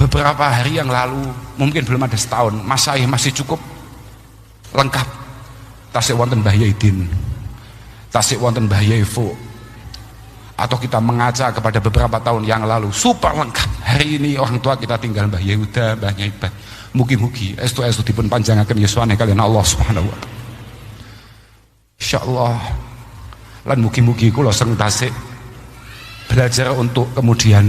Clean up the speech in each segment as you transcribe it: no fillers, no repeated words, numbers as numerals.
beberapa hari yang lalu, mungkin belum ada setahun, Mas saya masih cukup lengkap. Tasik wonten Mbah Yaidin, tasik wonten Mbah Yaifu, atau kita mengaca kepada beberapa tahun yang lalu, super lengkap. Hari ini orang tua kita tinggal Mbah Yehuda, Mbah Nyaibat. Mugi-mugi estu dipun panjangaken yuswane kalian Allah Subhanahu wa taala. Insyaallah. Lan mugi-mugi kula seng tasik belajar untuk kemudian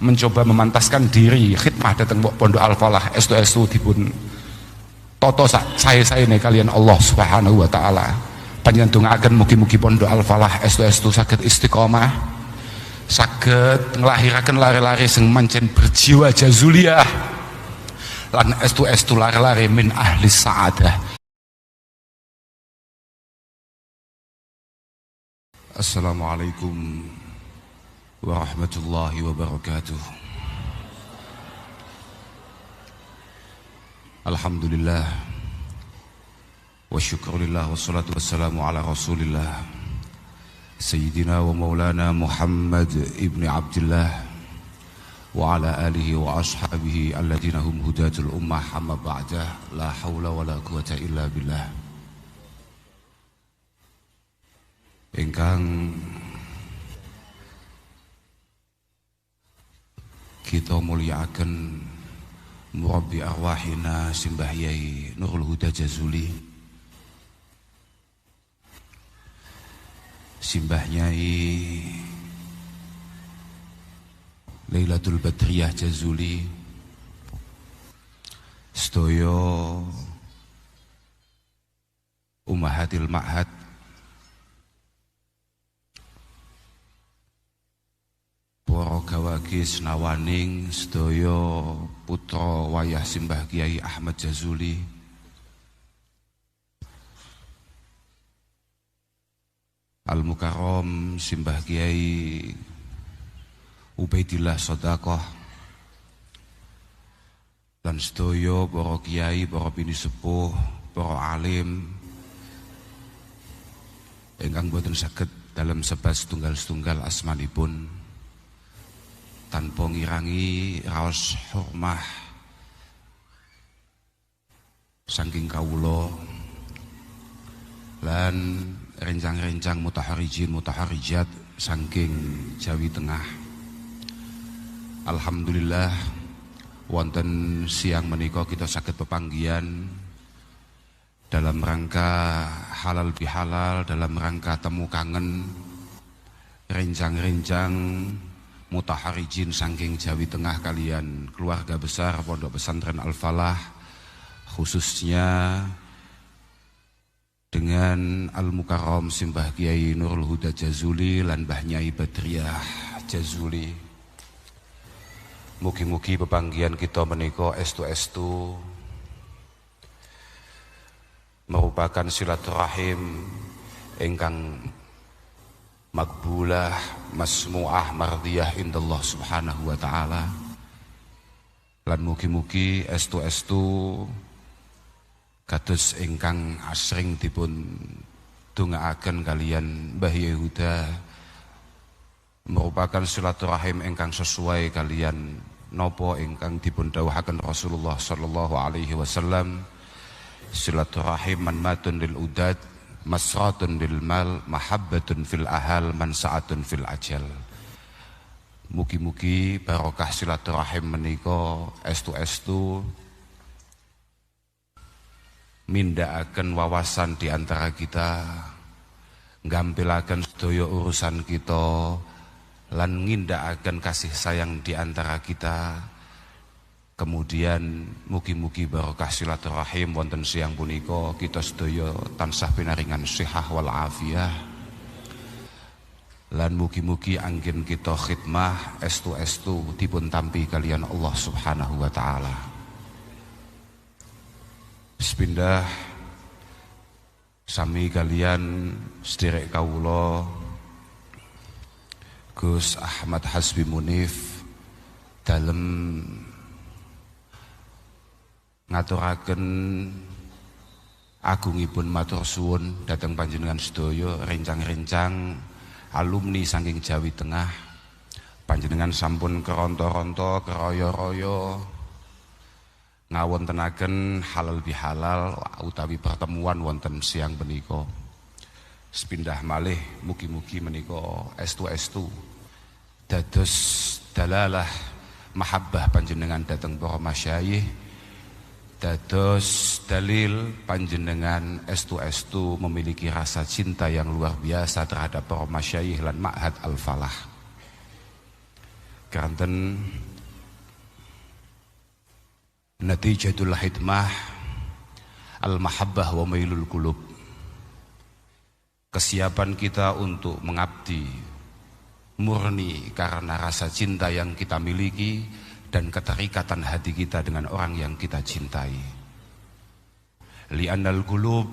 mencoba memantaskan diri khidmah datang Pondok Al-Falah estu dipun toto saya nih kalian Allah Subhanahu wa taala. Panjenengan dongaaken mugi-mugi Pondok Al-Falah estu saged istiqomah, saged nglahiraken lare-lare sing mancen berjiwa jazuliyah lan estu lare-lare min ahli sa'adah. Assalamualaikum warahmatullahi wabarakatuh. Alhamdulillah wa syukurillah wassalatu wassalamu ala rasulillah Sayyidina wa maulana Muhammad ibn Abdullah wa ala alihi wa ashabihi alladhina hum hudatul ummah amma ba'dah. La hawla wa la quwata illa billah. Ingkang kita muliakan murabbi arwahina Simbah Yai Nurul Huda Jazuli, Simbah Nyai Lailatul Badriyah Jazuli, sedaya Ummahatil Ma'had, para gawagis nawaning sedaya putra wayah Simbah Kiai Ahmad Jazuli, Al-Mukarram Simbah Kiai Ubaidillah Shadaqah, dan sedaya para kiai, para bini sepuh, para alim ingkang boten saged dalam sebab setunggal-setunggal asmanipun tanpa ngirangi raos hormah saking kawula lan rencang-rencang mutaharijin mutaharijat saking Jawi Tengah. Alhamdulillah wonten siang menika kita saged pepanggihan dalam rangka halal bihalal, dalam rangka temu kangen rencang-rencang mutaharijin saking Jawi Tengah kalian keluarga besar Pondok Pesantren Al-Falah, khususnya dengan Al-Mukarram Simbah Kiai Nurul Huda Jazuli lan Mbah Nyai Badriyah Jazuli. Mugi-mugi pepanggihan kita menika estu merupakan silaturahim ingkang makbulah, masmu'ah, mardiyah indallah subhanahu wa ta'ala. Lan mugi-mugi estu kados ingkang asring dipun dongaaken kalian Mbah Yehuda, merupakan silaturahim ingkang sesuai kalian napa ingkang dipun dawuhaken Rasulullah sallallahu alaihi wasallam, silaturahim manmatun lil udad, masratun lil mal, mahabbatun fil ahal, mansaatun fil ajal. Mugi-mugi barokah silaturahim menika estu mindhakaken wawasan di antara kita, nggampilaken sedaya urusan kita, lan ngindakaken kasih sayang di antara kita. Kemudian mugi-mugi barokah silaturahim wonten siang punika kita sedaya tansah pinaringan sihah wal afiyah, lan mugi-mugi anggen kita khidmah estu dipun tampi kalian Allah Subhanahu wa taala. Bismillah, sami kalian sederek kawula Gus Ahmad Hasbi Munif dalem ngaturaken agungipun matur suwun dhateng panjenengan sedaya rencang-rencang alumni saking Jawi Tengah panjenengan sampun keronto-ronto keroyo-royo ngawontenaken halal bihalal utawi pertemuan wonten siang menika. Sepindah malih mugi-mugi menika estu-estu dados dalalah mahabbah panjenengan dhateng para masyayikh, dados dalil panjenengan estu-estu memiliki rasa cinta yang luar biasa terhadap para masyayikh lan Ma'had Al-Falah. Kanten natijatul hidmah al-mahabbah wa mailul qulub. Kesiapan kita untuk mengabdi murni karena rasa cinta yang kita miliki dan keterikatan hati kita dengan orang yang kita cintai. Li'annal qulub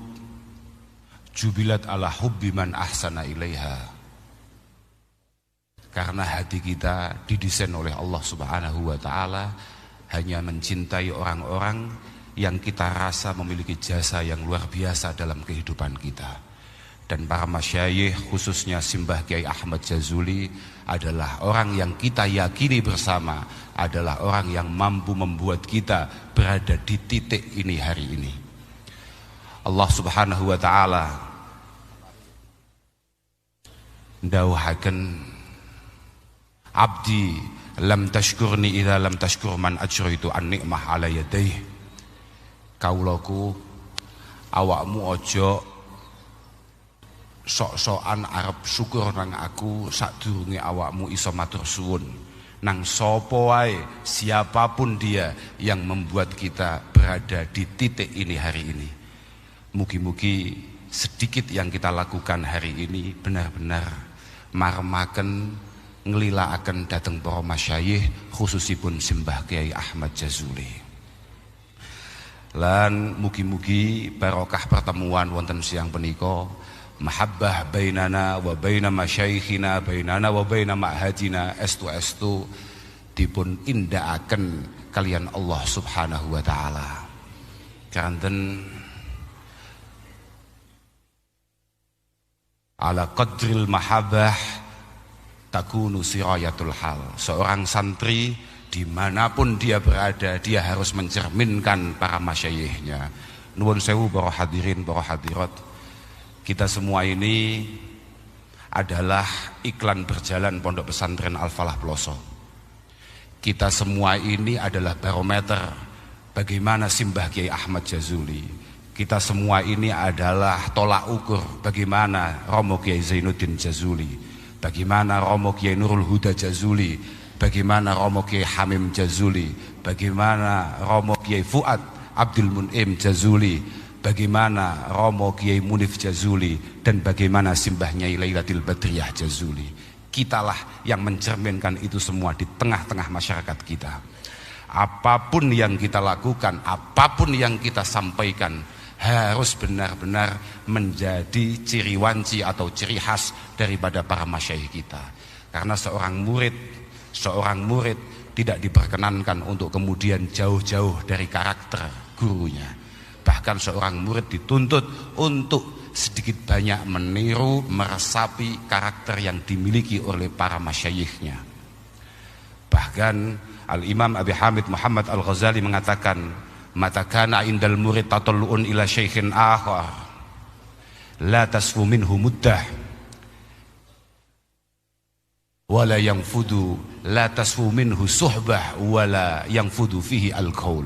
jubilat ala hubbi man ahsana ilaiha. Karena hati kita didesain oleh Allah Subhanahu wa taala hanya mencintai orang-orang yang kita rasa memiliki jasa yang luar biasa dalam kehidupan kita. Dan para masyayikh khususnya Simbah Kiai Ahmad Jazuli adalah orang yang kita yakini bersama adalah orang yang mampu membuat kita berada di titik ini hari ini. Allah Subhanahu wa taala ndawuhaken abdi lam tashkurni idza lam tashkur man ajraitu an nikmah ala yadayh. Kaulaku awakmu ojo sok-sokan arep syukur nang aku sadurunge awakmu iso matur suwun nang sapa wae siapapun dia yang membuat kita berada di titik ini hari ini. Mugi-mugi sedikit yang kita lakukan hari ini benar-benar maremaken ngelilaaken dateng para masyayikh khususipun Simbah Kiai Ahmad Jazuli. Lan mugi-mugi barokah pertemuan wonten siang punika mahabbah bainana wa baina masyayikhina bainana wa baina ma'hadina estu-estu dipun indakaken kalian Allah Subhanahu wa taala. Kanten ala qadril mahabbah takunu sirayatul hal. Seorang santri dimanapun dia berada, dia harus mencerminkan para masyayikhnya. Nuwun sewu para hadirin, para hadirat, kita semua ini adalah iklan berjalan Pondok Pesantren Al-Falah Ploso. Kita semua ini adalah barometer bagaimana Simbah Kiai Ahmad Jazuli. Kita semua ini adalah tolak ukur bagaimana Romo Kiai Zainuddin Jazuli, bagaimana Romo Kiai Nurul Huda Jazuli, bagaimana Romo Kiai Hamim Jazuli, bagaimana Romo Kiai Fuad Abdul Mun'im Jazuli, bagaimana Romo Kiai Munif Jazuli, dan bagaimana Simbah Nyai Lailatul Badriyah Jazuli. Kitalah yang mencerminkan itu semua di tengah-tengah masyarakat kita. Apapun yang kita lakukan, apapun yang kita sampaikan, harus benar-benar menjadi ciri wanci atau ciri khas daripada para masyayikh kita. Karena seorang murid tidak diperkenankan untuk kemudian jauh-jauh dari karakter gurunya. Bahkan seorang murid dituntut untuk sedikit banyak meniru, meresapi karakter yang dimiliki oleh para masyayikhnya. Bahkan Al-Imam Abi Hamid Muhammad Al-Ghazali mengatakan, matakana indal murid tatullu'un ila syaikhin akhar la tasfu minhu muddah wala yanfudu la tasfu minhu suhbah wala yanfudu fihi al-qaul.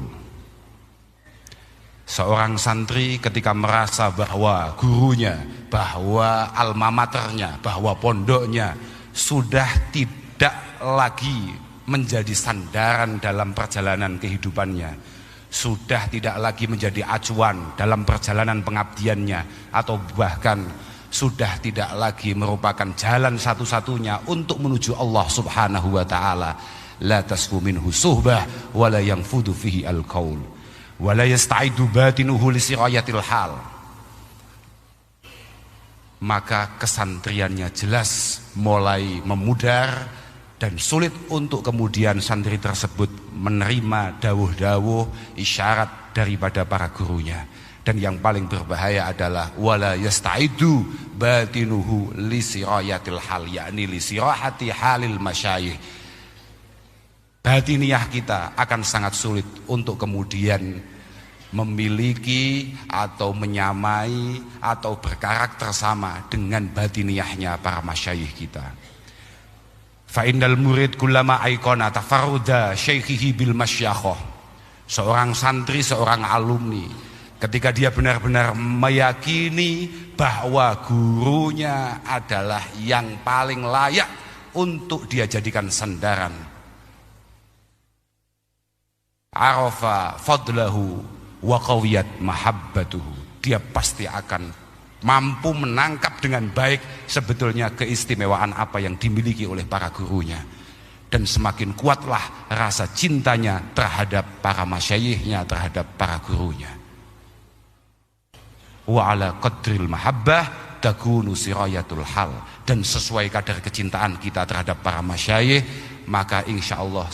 Seorang santri ketika merasa bahwa gurunya, bahwa alma maternya, bahwa pondoknya sudah tidak lagi menjadi sandaran dalam perjalanan kehidupannya, sudah tidak lagi menjadi acuan dalam perjalanan pengabdiannya, atau bahkan sudah tidak lagi merupakan jalan satu-satunya untuk menuju Allah Subhanahu wa taala, la tasfu minhu suhbah wa la yanfudu fihi al-qaul wa la yasta'idu batinuhu li sirayatil hal. Maka kesantriannya jelas mulai memudar dan sulit untuk kemudian santri tersebut menerima dawuh-dawuh isyarat daripada para gurunya. Dan yang paling berbahaya adalah wala yastaidu batinuhu li sirayatil hal, yakni li sirahati halil masyayikh, batiniah kita akan sangat sulit untuk kemudian memiliki atau menyamai atau berkarakter sama dengan batiniahnya para masyayikh kita. Fa innal murid kullama aikona tafarruda syaikhihi bil masyakhah. Seorang santri, seorang alumni, ketika dia benar-benar meyakini bahwa gurunya adalah yang paling layak untuk dia jadikan sandaran, arafa fadlahu wa qawiyat mahabbatuhu, dia pasti akan mampu menangkap dengan baik sebetulnya keistimewaan apa yang dimiliki oleh para gurunya, dan semakin kuatlah rasa cintanya terhadap para masyayikhnya, terhadap para gurunya. Wa ala qadril mahabbah takunu sirayatul hal, dan sesuai kadar kecintaan kita terhadap para masyayikh, maka insyaallah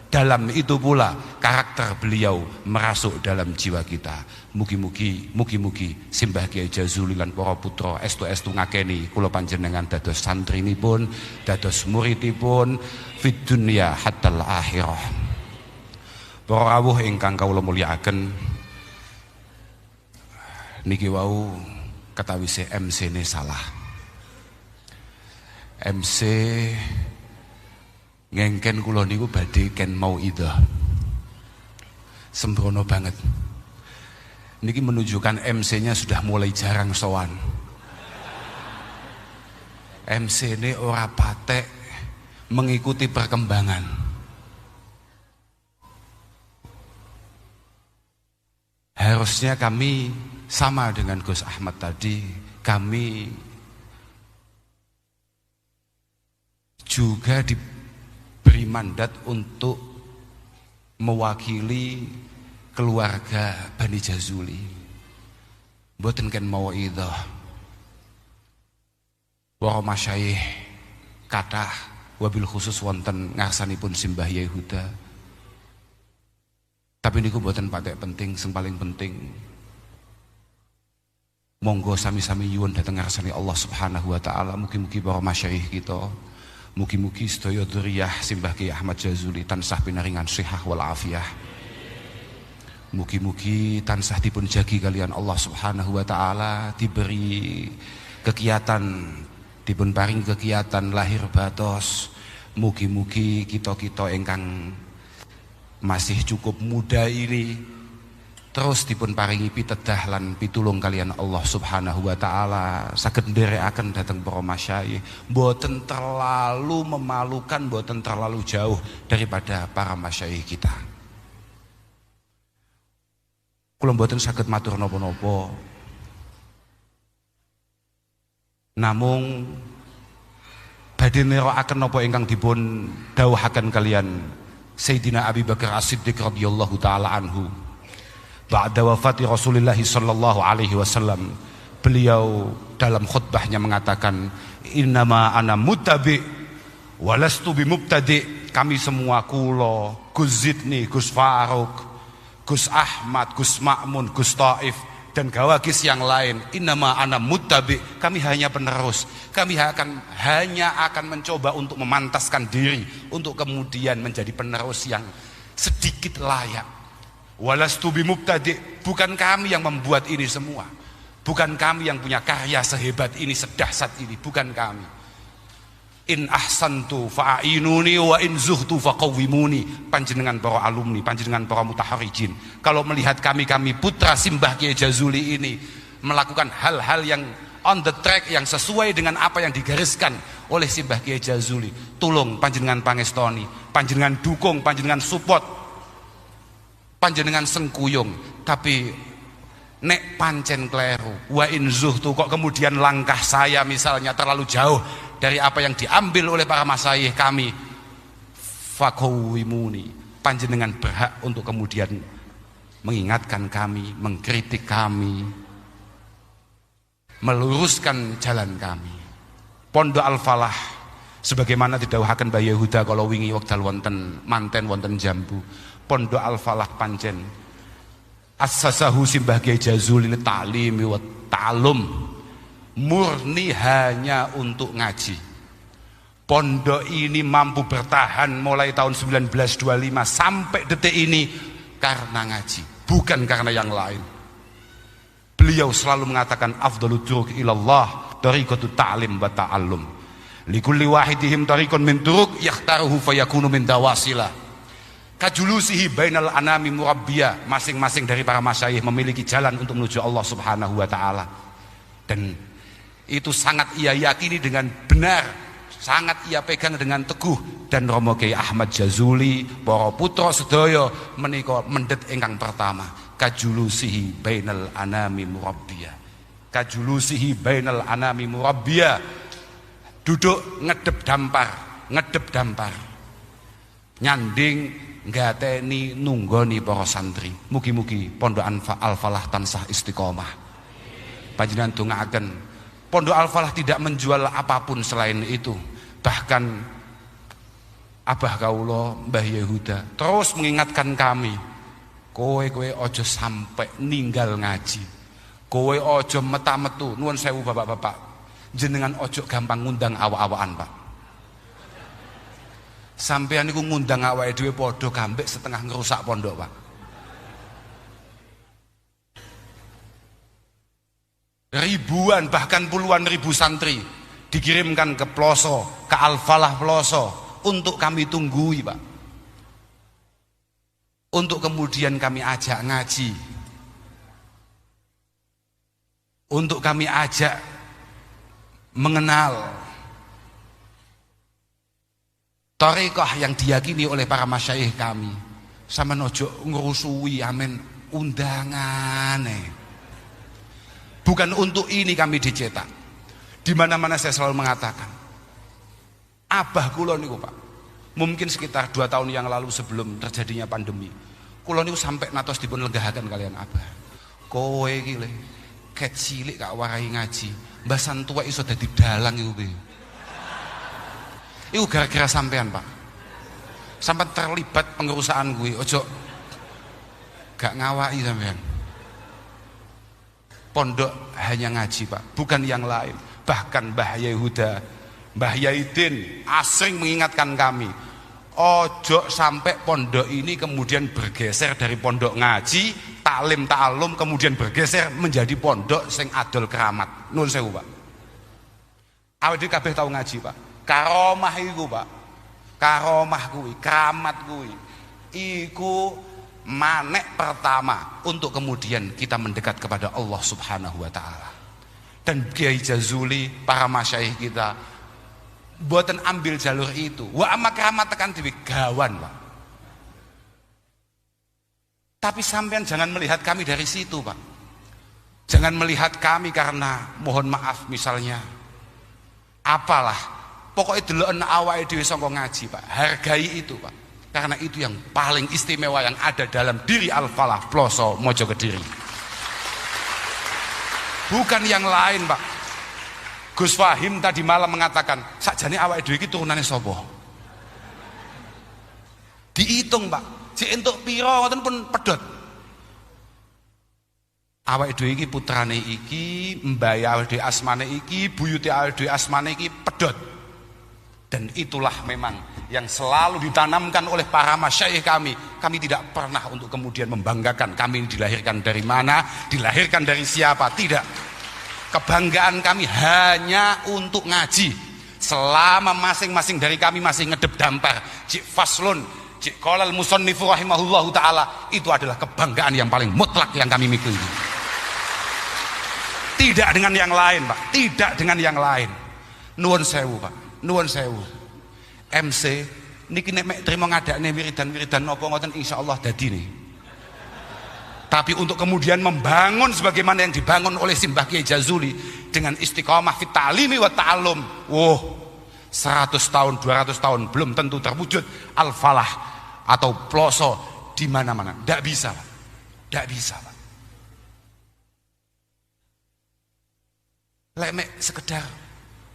dalam itu pula karakter beliau merasuk dalam jiwa kita. Mugi-mugi Simbah Kyai Jazuli lan para putra estu-estu ngakeni kula panjenengan dados santrinipun, dados muridipun fid dunya hatal akhirah. Para rawuh ingkang kawula mulyakaken, niki wau ketawise MC-ne salah. MC ngengken kula niku badhe ken mauidhah. Sembrono banget. Niki menunjukkan MC-nya sudah mulai jarang sowan. MC ini ora patek mengikuti perkembangan. Harusnya kami sama dengan Gus Ahmad tadi, kami juga diberi mandat untuk mewakili keluarga Bani Jazuli. Mboten ken mauidhah. Para masyayikh kathah wabil khusus wonten ngarsanipun Simbah Yai Huda. Tapi niku mboten patek penting, sing paling penting monggo sami-sami nyuwun dhateng ngarsane Allah Subhanahu wa taala, mugi-mugi para masyayikh kita, mugi-mugi sedaya dzurriyyah Simbah Kyai Ahmad Jazuli tansah pinaringan shihah wal afiyah. Mugi-mugi tansah dipun jagi kalian Allah Subhanahu wa taala, diberi kegiatan, dipun paring kegiatan lahir batos. Mugi-mugi kita-kita ingkang masih cukup muda ini terus dipun paringi pitedah lan pitulung kalian Allah Subhanahu wa taala, saged nderekaken dhateng para masyayikh, mboten terlalu memalukan, mboten terlalu jauh daripada para masyayikh kita. Kula mboten saged matur napa-napa, namung badhe nerakaken napa ingkang dipun dawuhaken kalian Sayyidina Abi Bakar As-Siddiq radhiyallahu taala anhu ba'da wafati Rasulullah sallallahu alaihi wasallam. Beliau dalam khutbahnya mengatakan, innama ana muttabi walastu bimubtadi. Kami semua, kula, Gus Zidni, Gus Faruk, Gus Ahmad, Gus Ma'mun, Gus Taif, dan gawagis yang lain, innama ana muttabi, kami hanya penerus. Kami hanya akan mencoba untuk memantaskan diri untuk kemudian menjadi penerus yang sedikit layak. Walastu bimubtadi, bukan kami yang membuat ini semua, bukan kami yang punya karya sehebat ini, sedahsyat ini, bukan kami. In ahsantu fa'inuni wa in zuhtu faqawwimuni. Panjenengan para alumni, panjenengan para mutaharrijin, kalau melihat kami putra Simbah Kyai Jazuli ini melakukan hal-hal yang on the track, yang sesuai dengan apa yang digariskan oleh Simbah Kyai Jazuli, tulung panjenengan pangestoni, panjenengan dukung, panjenengan support, panjenengan sengkuyung. Tapi nek pancen kleru wa in zuhtu, kok kemudian langkah saya misalnya terlalu jauh dari apa yang diambil oleh para masyayikh kami, fakawimuni, panjenengan berhak untuk kemudian mengingatkan kami, mengkritik kami, meluruskan jalan kami. Pondok Al-Falah sebagaimana didhawuhaken Mbah Yehuda kalau wingi wekdal wonten manten wonten Jambu, Pondok Al-Falah pancen assasahu Simbah Kyai Jazuli li ta'limi wa ta'allum, murni hanya untuk ngaji. Pondok ini mampu bertahan mulai tahun 1925 sampai detik ini karena ngaji, bukan karena yang lain. Beliau selalu mengatakan afdhalut turuq ilallah tariqatut ta'lim wa ta'allum. Likulli wahidihim tariqun min turuq yakhtaruhu fayakunu min dawasilah. Kajulusihi bainal anami murabbiyah. Masing-masing dari para masyayikh memiliki jalan untuk menuju Allah Subhanahu wa taala. Dan itu sangat ia yakini dengan benar, sangat ia pegang dengan teguh. Dan Romo Kiai Ahmad Jazuli, para putra sedaya menika mendhet ingkang pertama, kajulusihi bainal anami murabbiyah. Kajulusihi bainal anami murabbiyah. Duduk ngedep dampar, nyanding ngateni nunggoni para santri. Mugi-mugi Pondok Al-Falah tansah istiqomah. Panjenengan dongaaken Pondok Al-Falah tidak menjual apapun selain itu. Bahkan Abah kawula Mbah Yehuda terus mengingatkan kami, kowe ojo sampai ninggal ngaji, kowe ojo meta-metu. Nuwun sewu bapak-bapak, jenengan ojo gampang ngundang awak-awakan Pak. Sampeyan niku ngundang awake dhewe padha gambek setengah ngerusak pondok Pak. Ribuan bahkan puluhan ribu santri dikirimkan ke Ploso, ke Al-Falah Ploso untuk kami tunggui Pak, untuk kemudian kami ajak ngaji, untuk kami ajak mengenal thariqah yang diyakini oleh para masyayikh kami. Sama nojo ngerusui amen undangan. Bukan untuk ini kami dicetak. Di mana-mana saya selalu mengatakan, abah kula niku Pak, mungkin sekitar 2 tahun yang lalu sebelum terjadinya pandemi, kula niku sampai natos dipun legahaken kalian abah. Kowe iki le ket cilik gak warai ngaji, mbah santua iso dadi dalang iku piye? Iku gara-gara sampean Pak. Sampai terlibat pengerusakan kuwi, ojo gak ngawaki sampean. Pondok hanya ngaji Pak, bukan yang lain. Bahkan Mbah Yehuda, Mbah Yaidin asring mengingatkan kami, ojo sampai pondok ini kemudian bergeser dari pondok ngaji, taklim ta'alum, kemudian bergeser menjadi pondok sing adol keramat. Nuwun sewu Pak. Awake dhewe kabeh tau ngaji Pak. Karomah iku Pak, karomah kuwi, keramat kuwi iku manek pertama untuk kemudian kita mendekat kepada Allah Subhanahu wa taala. Dan Kiai Jazuli, para masyayikh kita mboten ambil jalur itu. Wa amma keramat tekan dhewe gawan Pak. Tapi sampean jangan melihat kami dari situ Pak. Jangan melihat kami karena mohon maaf misalnya apalah, pokoknya deloken awake dhewe saka ngaji Pak. Hargai itu Pak. Karena itu yang paling istimewa yang ada dalam diri Al-Falah Ploso Mojo Kediri. Bukan yang lain Pak. Gus Fahim tadi malam mengatakan, sakjane awake dhewe iki turunane sapa? Dihitung Pak. Jek entuk pira ngoten pun pedhot. Awake dhewe iki putrane iki, mbae awake dhewe asmane iki, buyute awake dhewe asmane iki pedhot. Dan itulah memang yang selalu ditanamkan oleh para masyayikh kami. Kami tidak pernah untuk kemudian membanggakan kami ini dilahirkan dari mana, dilahirkan dari siapa, tidak. Kebanggaan kami hanya untuk ngaji. Selama masing-masing dari kami masih ngedep dampar, cik faslun, cik qolal musannifu rahimahullahu ta'ala, itu adalah kebanggaan yang paling mutlak yang kami miliki. Tidak dengan yang lain Pak, tidak dengan yang lain. Nuwun sewu Pak. Nuwun sewu. MC niki nek mek trimo ngadakne wiridan-wiridan napa ngoten insyaallah dadi nih. Tapi untuk kemudian membangun sebagaimana yang dibangun oleh Simbah Kiai Jazuli dengan istiqomah fit ta'limi wa ta'allum. 100 tahun, 200 tahun belum tentu terwujud Al-Falah atau Ploso di mana-mana. Enggak bisa, Pak. Enggak bisa, Pak. Lek mek sekedar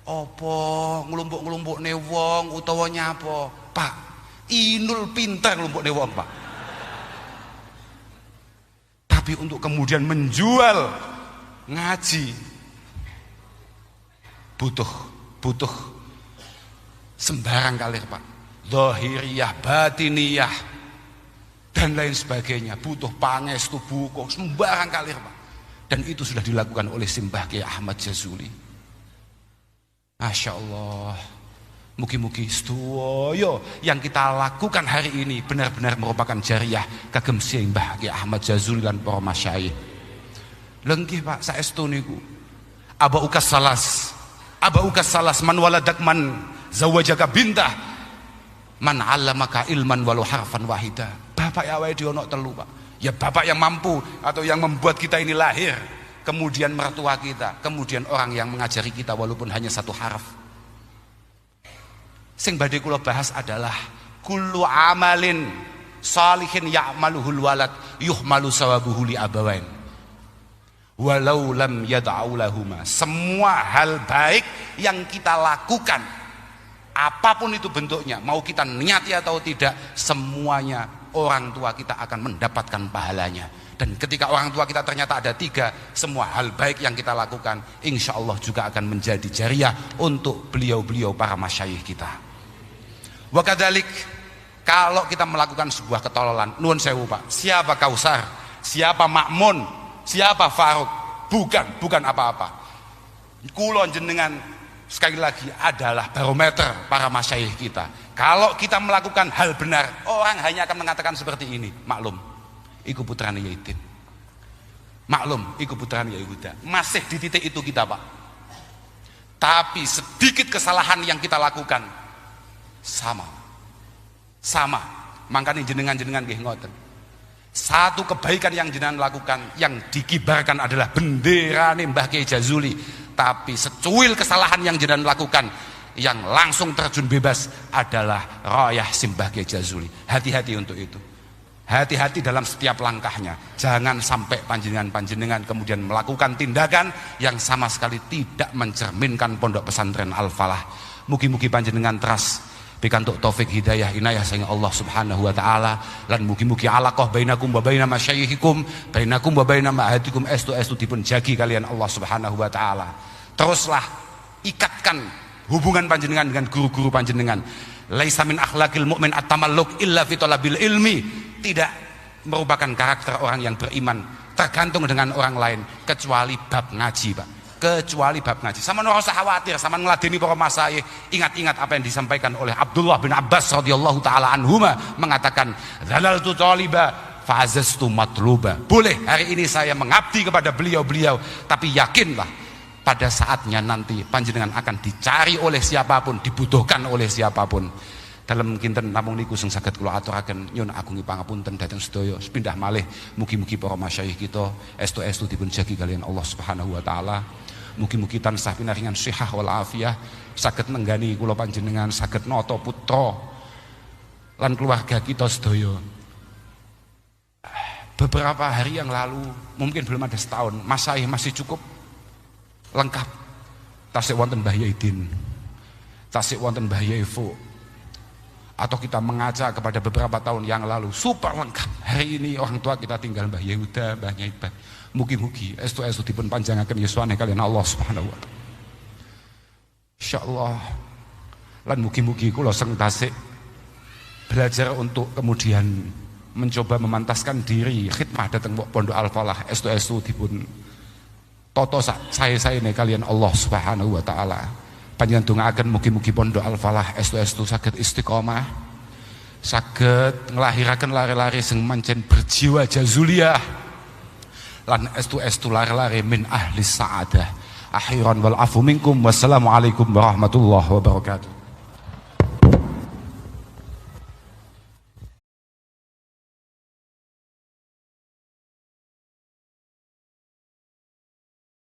opo nglumpuk-nglumpukne wong utawa nyapa, Pak, Inul pinter nglumpukne wong, Pak. Tapi untuk kemudian menjual ngaji butuh sembarang kalir Pak, zahiriyah, batiniyah dan lain sebagainya, butuh pangestu buku sembarang kalir Pak. Dan itu sudah dilakukan oleh Simbah Kiai Ahmad Jazuli. Masya Allah. Mugi-mugi sedoyo yang kita lakukan hari ini benar-benar merupakan jariah kagem Simbah Kiai Ahmad Jazuli lan para masyayikh. Lenggih Pak, saestu niku abaukas salas man waladak man zawajaka bintah man 'allamaka ilman walau harfan wahida. Bapak ya wae diono telu Pak. Ya bapak yang mampu atau yang membuat kita ini lahir, kemudian mertua kita, kemudian orang yang mengajari kita walaupun hanya satu harf. Sing badhe kula bahas adalah kullu amalin salihin ya'maluhul walad yuhmalu sawabuhu li abawain walau lam yad'u lahuma. Semua hal baik yang kita lakukan, apapun itu bentuknya, mau kita niati atau tidak, semuanya orang tua kita akan mendapatkan pahalanya. Dan ketika orang tua kita ternyata ada 3, semua hal baik yang kita lakukan insya Allah juga akan menjadi jariah untuk beliau-beliau para masyayikh kita. Wakadalik, kalau kita melakukan sebuah ketololan, nuwun sewu Pak, siapa Kausar, siapa Makmun, siapa Faruk, bukan apa-apa. Kula jenengan sekali lagi adalah barometer para masyayikh kita. Kalau kita melakukan hal benar, orang hanya akan mengatakan seperti ini, maklum, iku putrane Yaidin, maklum, iku putrane Yahuda. Masih di titik itu kita Pak. Tapi sedikit kesalahan yang kita lakukan sama, makanya jenengan nggih ngoten. Satu kebaikan yang jenengan lakukan, yang dikibarkan adalah bendera Mbah Kiai Jazuli. Tapi secuil kesalahan yang jenengan lakukan, yang langsung terjun bebas adalah royah Simbah Kiai Jazuli. Hati-hati untuk itu. Hati-hati dalam setiap langkahnya. Jangan sampai panjenengan kemudian melakukan tindakan yang sama sekali tidak mencerminkan Pondok Pesantren Al-Falah. Mugi-mugi panjenengan teras pikantuk taufik hidayah inayah saking Allah Subhanahu wa taala, lan mugi-mugi alaqah bainakum wa baina masyayikhikum, bainakum wa baina ma'hadikum estu dipun jagi kalian Allah Subhanahu wa taala. Teruslah ikatkan hubungan panjenengan dengan guru-guru panjenengan. Laisa min akhlaqil mu'min at-tamalluk illa fi talabil ilmi. Tidak merupakan karakter orang yang beriman tergantung dengan orang lain kecuali bab ngaji Pak. Kecuali bab ngaji. Sama ora usah khawatir, sama ngeladeni para masyayikh. Ingat-ingat apa yang disampaikan oleh Abdullah bin Abbas radhiyallahu taala anhuma, mengatakan zalaltu taliba fa'azaztu matluba. Boleh hari ini saya mengabdi kepada beliau-beliau, tapi yakinlah pada saatnya nanti panjenengan akan dicari oleh siapapun, dibutuhkan oleh siapapun. Dalam kinten namung niku sing saged kula aturaken nyuwun agungi pangapunten dhateng sedaya. Sepindah malih mugi-mugi para masyayikh kita estu-estu dipun jagi kalian Allah Subhanahu wa taala. Mugi-mugi tansah pinaringan sihah wal afiyah, saged nenggani kula panjenengan, saged nata putra lan keluarga kita sedaya. Beberapa hari yang lalu, mungkin belum ada setahun, masyayikh masih cukup lengkap. Tasik wonten Mbah Yaidin, tasik wonten Mbah Yaifu, atau kita mengaca kepada beberapa tahun yang lalu super lengkap. Hari ini orang tua kita tinggal Mbah Yehuda, Mbah Nyaibat. Mugi-mugi estu-estu dipun panjangaken yuswane kalian Allah Subhanahu wa taala. Insyaallah. Lan mugi-mugi kula seng tasik belajar untuk kemudian mencoba memantaskan diri khidmah dateng Pondok Al-Falah estu-estu dipun toto saya ne kalian Allah Subhanahu wa taala. Panjenengan dongaaken mugi-mugi Pondok Al-Falah estu-estu saged istiqomah, saged nglahiraken lare-lare sing mancen berjiwa jazuliyah, lan estu-estu lare-lare min ahli sa'adah. Akhiran wal afu minkum. Wassalamualaikum warahmatullahi wabarakatuh.